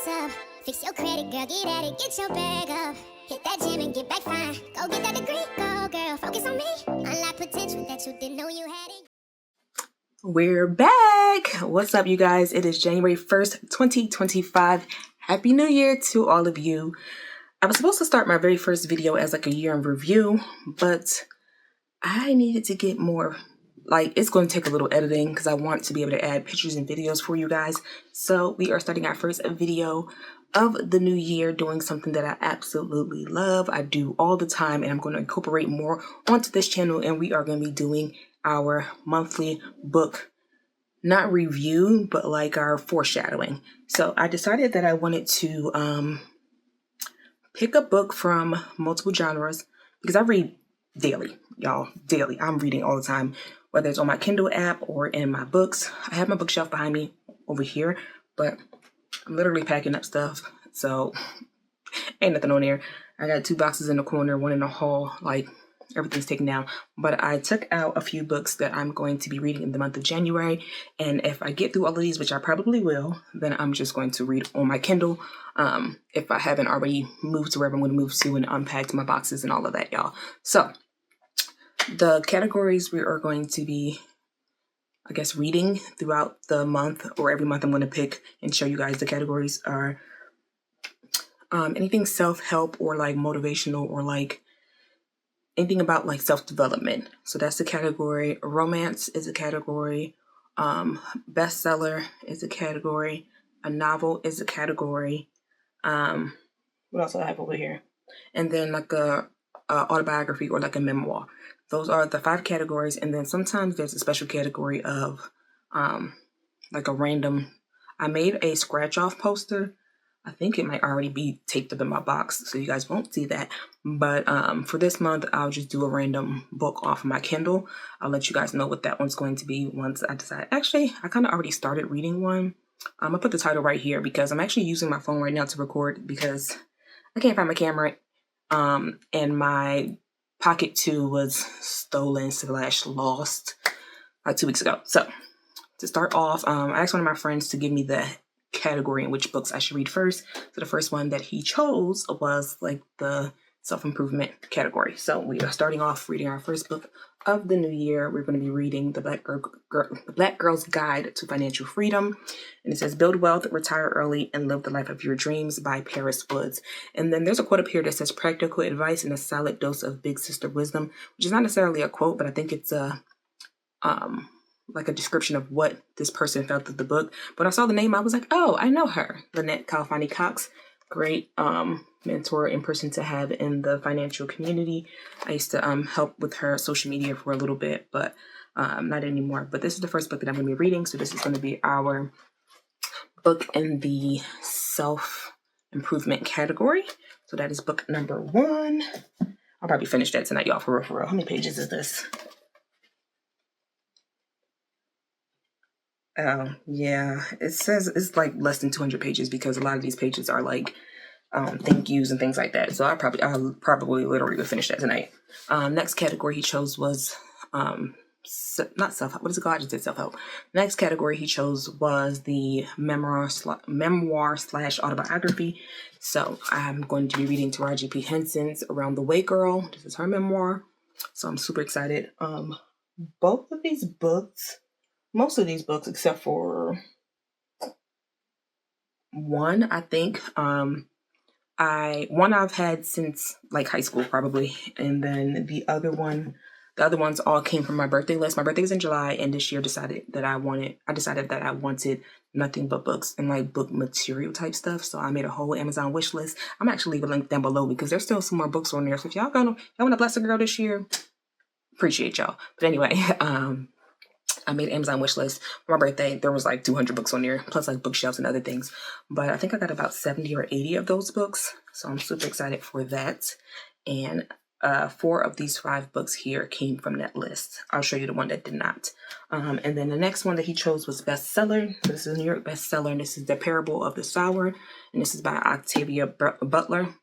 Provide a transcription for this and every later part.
what's up. Fix your credit, girl, get at it, get your bag up. Hit that gym and get back fine. Go get that degree, go girl, focus on me. Unlock potential that you didn't know you had it. We're back. What's up, you guys? It is January 1st, 2025. Happy New Year to all of you. I was supposed to start my very first video as like a year in review, but I needed to get more, it's going to take a little editing because I want to be able to add pictures and videos for you guys. So we are starting our first video of the new year doing something that I absolutely love. I do all the time, and I'm going to incorporate more onto this channel, and we are going to be doing our monthly book, not review, but like our foreshadowing. So I decided that I wanted to pick a book from multiple genres because I read daily, y'all, daily. I'm reading all the time, whether it's on my Kindle app or in my books. I have my bookshelf behind me over here, but I'm literally packing up stuff, so ain't nothing on there. I got 2 boxes in the corner, 1 in the hall, everything's taken down. But I took out a few books that I'm going to be reading in the month of January. And if I get through all of these, which I probably will, then I'm just going to read on my Kindle. If I haven't already moved to wherever I'm going to move to and unpacked my boxes and all of that, y'all. So the categories we are going to be, I guess, reading throughout the month, or every month I'm going to pick and show you guys the categories, are anything self-help or motivational, or anything about self-development. So that's the category. Romance is a category. Bestseller is a category. A novel is a category. What else do I have over here? And then a autobiography or a memoir. Those are the 5 categories. And then sometimes there's a special category of a random. I made a scratch off poster. I think it might already be taped up in my box, so you guys won't see that. But for this month, I'll just do a random book off of my Kindle. I'll let you guys know what that one's going to be once I decide. Actually, I kind of already started reading one. I'll put the title right here because I'm actually using my phone right now to record because I can't find my camera. And my Pocket 2 was stolen/lost 2 weeks ago. So to start off, I asked one of my friends to give me the category in which books I should read first. So the first one that he chose was the self-improvement category. So we are starting off reading our first book of the new year. We're going to be reading The Black Girl's Guide to Financial Freedom. And it says, Build Wealth, Retire Early, and Live the Life of Your Dreams by Paris Woods. And then there's a quote up here that says, practical advice and a solid dose of big sister wisdom, which is not necessarily a quote, but I think it's a description of what this person felt of the book. But I saw the name, I was like, oh, I know her. Lynette Calfani Cox, great mentor and person to have in the financial community. I used to help with her social media for a little bit, but not anymore. But this is the first book that I'm going to be reading. So this is going to be our book in the self-improvement category. So that is book number 1. I'll probably finish that tonight, y'all, for real. How many pages is this? Oh, yeah. It says it's less than 200 pages because a lot of these pages are thank yous and things like that. So I'll probably literally will finish that tonight. Next category he chose was not self-help. What is it called? I just did self-help. Next category he chose was the memoir/autobiography. So I'm going to be reading Taraji P. Henson's Around the Way Girl. This is her memoir. So I'm super excited. Both of these books, most of these books, except for one, I think, I've had since high school probably, and then the other ones all came from my birthday list. My birthday was in July, and this year I decided that I wanted nothing but books and book material type stuff. So I made a whole Amazon wish list. I'm actually leaving a link down below because there's still some more books on there. So if y'all want to bless a girl this year, appreciate y'all. But anyway, I made an Amazon wish list for my birthday. There was 200 books on there, plus bookshelves and other things. But I think I got about 70 or 80 of those books. So I'm super excited for that. And 4 of these 5 books here came from that list. I'll show you the one that did not. And then the next one that he chose was bestseller. So this is a New York bestseller, and this is The Parable of the Sower. And this is by Octavia Butler.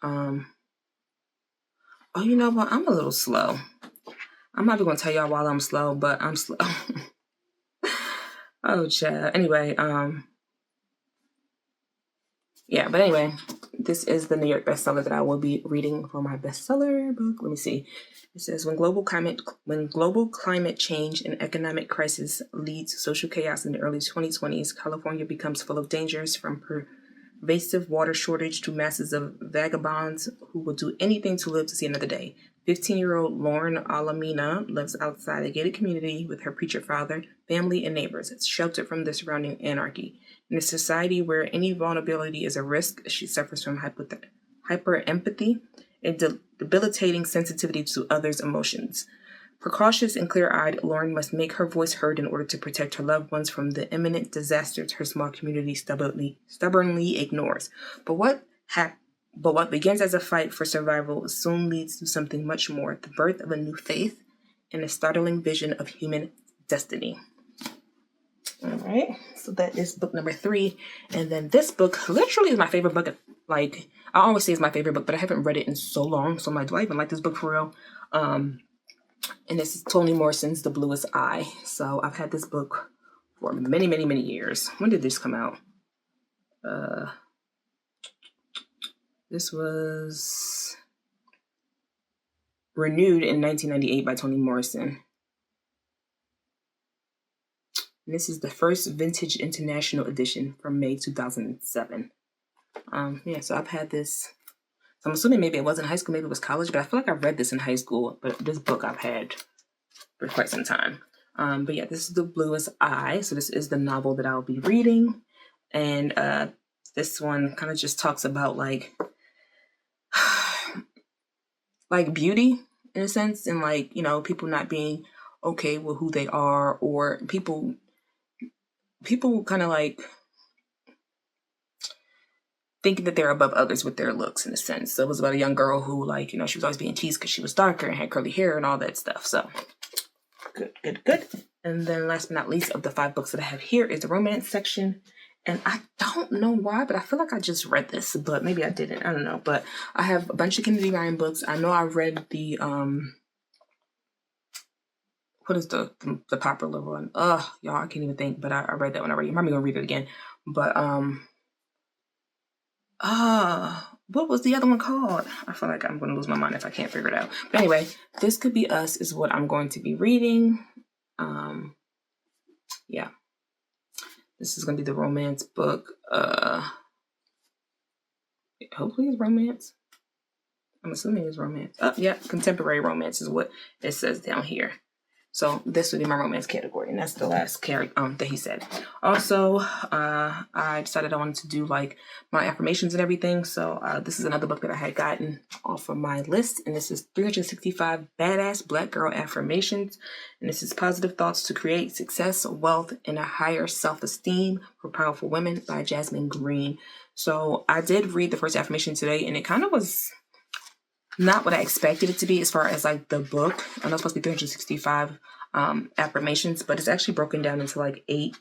Oh, you know what? I'm a little slow. I'm not even going to tell y'all while I'm slow, but I'm slow. Oh, child. Anyway, yeah, but anyway, this is the New York bestseller that I will be reading for my bestseller book. Let me see. It says, when global climate change and economic crisis lead to social chaos in the early 2020s, California becomes full of dangers, from pervasive water shortage to masses of vagabonds who will do anything to live to see another day. 15-year-old Lauren Alamina lives outside a gated community with her preacher father, family, and neighbors. It's sheltered from the surrounding anarchy. In a society where any vulnerability is a risk, she suffers from hyper-empathy, a debilitating sensitivity to others' emotions. Precautious and clear-eyed, Lauren must make her voice heard in order to protect her loved ones from the imminent disasters her small community stubbornly ignores. But what begins as a fight for survival soon leads to something much more: the birth of a new faith and a startling vision of human destiny. All right, so that is book number 3. And then this book literally is my favorite book. Like, I always say it's my favorite book, but I haven't read it in so long. So I'm like, do I even like this book for real? And this is Toni Morrison's The Bluest Eye. So I've had this book for many, many, many years. When did this come out? This was renewed in 1998 by Toni Morrison. And this is the first vintage international edition from May 2007. So I've had this. So I'm assuming maybe it wasn't high school, maybe it was college, but I feel like I read this in high school. But this book I've had for quite some time. But yeah, this is The Bluest Eye. So this is the novel that I'll be reading. And this one kind of just talks about like beauty in a sense, and like, you know, people not being okay with who they are, or people kind of like thinking that they're above others with their looks in a sense. So it was about a young girl who, like, you know, she was always being teased because she was darker and had curly hair and all that stuff. So good. And then last but not least of the 5 books that I have here is the romance section. And I don't know why, but I feel like I just read this, but maybe I didn't. I don't know. But I have a bunch of Kennedy Ryan books. I know I read the what is the popular one? Y'all, I can't even think. But I read that one already. I'm probably gonna read it again. But what was the other one called? I feel like I'm gonna lose my mind if I can't figure it out. But anyway, This Could Be Us is what I'm going to be reading. Yeah. This is going to be the romance book. Hopefully it's romance. I'm assuming it's romance. Yeah, contemporary romance is what it says down here. So this would be my romance category, and that's the last that he said. Also, I decided I wanted to do like my affirmations and everything. So this is another book that I had gotten off of my list, and this is 365 Badass Black Girl Affirmations. And this is Positive Thoughts to Create Success, Wealth, and a Higher Self-Esteem for Powerful Women by Jasmine Green. So I did read the first affirmation today, and it kind of was not what I expected it to be as far as like the book. I know it's supposed to be 365 affirmations, but it's actually broken down into like 8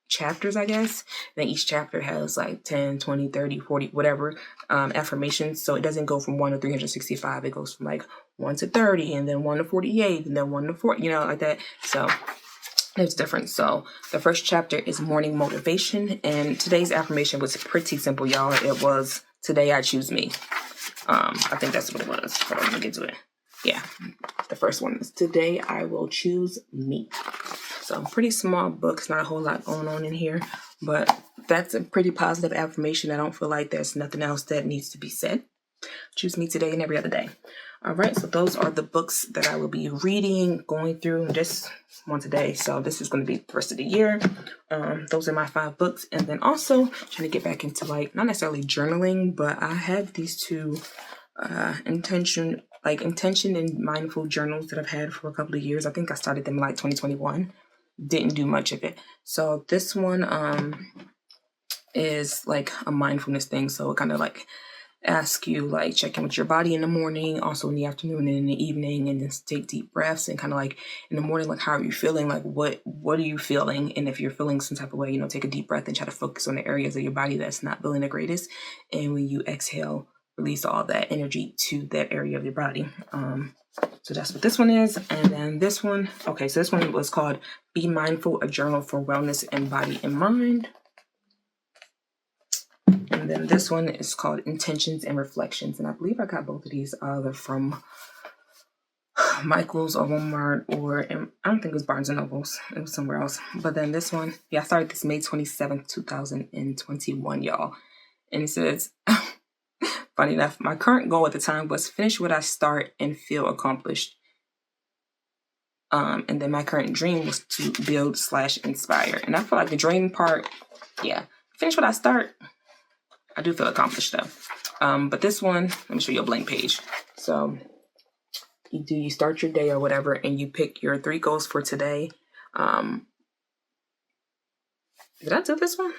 chapters, I guess. And then each chapter has like 10, 20, 30, 40, whatever affirmations. So it doesn't go from 1 to 365. It goes from like 1 to 30, and then 1 to 48, and then 1 to 40, you know, like that. So it's different. So the first chapter is Morning Motivation. And today's affirmation was pretty simple, y'all. It was, today I choose me. I think that's what it was. Hold on, let me get to it. Yeah, the first one is today I will choose me. So pretty small books, not a whole lot going on in here, but that's a pretty positive affirmation. I don't feel like there's nothing else that needs to be said. Choose me today and every other day. All right, so those are the books that I will be reading, going through just one today. So this is going to be the rest of the year. Those are my 5 books. And then also trying to get back into like, not necessarily journaling, but I have these 2 intention and mindful journals that I've had for a couple of years. I think I started them in like 2021. Didn't do much of it. So this one is like a mindfulness thing. So it kind of like ask you like check in with your body in the morning, also in the afternoon and in the evening, and just take deep breaths, and kind of like in the morning, like how are you feeling, like what are you feeling, and if you're feeling some type of way, you know, take a deep breath and try to focus on the areas of your body that's not feeling the greatest, and when you exhale, release all that energy to that area of your body. So that's what this one is. And then this one, okay, so this one was called Be Mindful, a Journal for Wellness in Body and Mind. And And then this one is called Intentions and Reflections. And I believe I got both of these either from Michael's or Walmart, or I don't think it was Barnes & Noble's. It was somewhere else. But then this one, yeah, I started this May 27th, 2021, y'all. And it says, funny enough, my current goal at the time was finish what I start and feel accomplished. And then my current dream was to build/inspire. And I feel like the dream part, yeah, finish what I start. I do feel accomplished though. But this one, let me show you a blank page. So you start your day or whatever, and you pick your 3 goals for today. Did I do this one?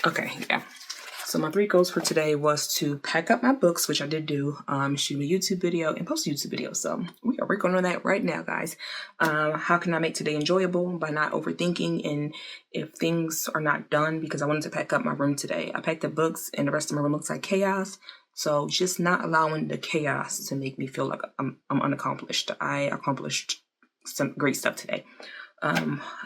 Okay, yeah. So my 3 goals for today was to pack up my books, which I did do, shoot a YouTube video, and post a YouTube video. So we are working on that right now, guys. How can I make today enjoyable? By not overthinking, and if things are not done, because I wanted to pack up my room today. I packed the books, and the rest of my room looks like chaos. So just not allowing the chaos to make me feel like I'm unaccomplished. I accomplished some great stuff today.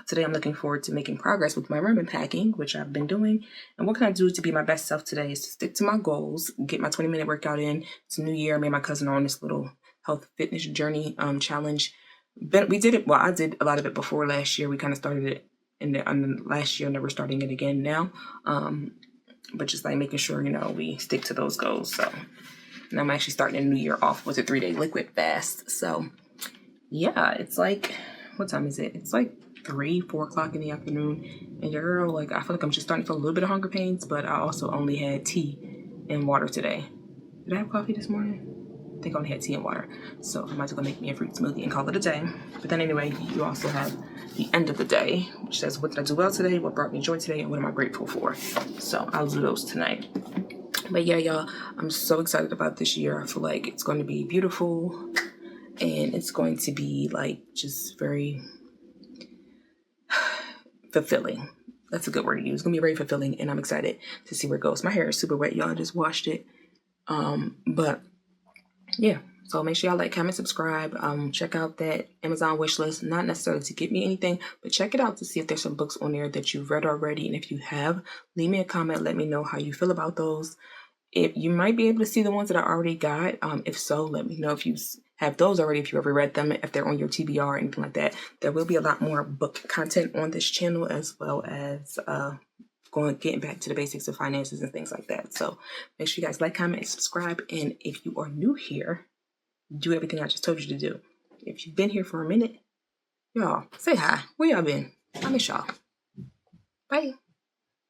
Today I'm looking forward to making progress with my room and packing, which I've been doing. And what can I do to be my best self today is to stick to my goals, get my 20-minute workout in. It's a new year. Me and my cousin are on this little health fitness journey challenge. But we did it. Well, I did a lot of it before last year. We kind of started it in the last year, and then we're starting it again now. But just like making sure, we stick to those goals. So, and I'm actually starting the new year off with a 3-day liquid fast. So yeah, it's like, what time is it? It's like 4 o'clock in the afternoon. And girl, I feel like I'm just starting to feel a little bit of hunger pains, but I also only had tea and water today. Did I have coffee this morning? I think I only had tea and water. So I might as well make me a fruit smoothie and call it a day. But then anyway, you also have the end of the day, which says, what did I do well today? What brought me joy today? And what am I grateful for? So I'll do those tonight. But yeah, y'all, I'm so excited about this year. I feel like it's going to be beautiful. And it's going to be just very fulfilling. That's a good word to use. It's going to be very fulfilling, and I'm excited to see where it goes. My hair is super wet, y'all. I just washed it. But yeah, so make sure y'all comment, subscribe. Check out that Amazon wish list. Not necessarily to get me anything, but check it out to see if there's some books on there that you've read already. And if you have, leave me a comment. Let me know how you feel about those. If you might be able to see the ones that I already got. If so, let me know if you have those already, if you ever read them, if they're on your TBR or anything like that. There will be a lot more book content on this channel, as well as getting back to the basics of finances and things like that. So make sure you guys comment, and subscribe. And if you are new here, do everything I just told you to do. If you've been here for a minute, y'all, say hi. Where y'all been? I miss y'all. Bye.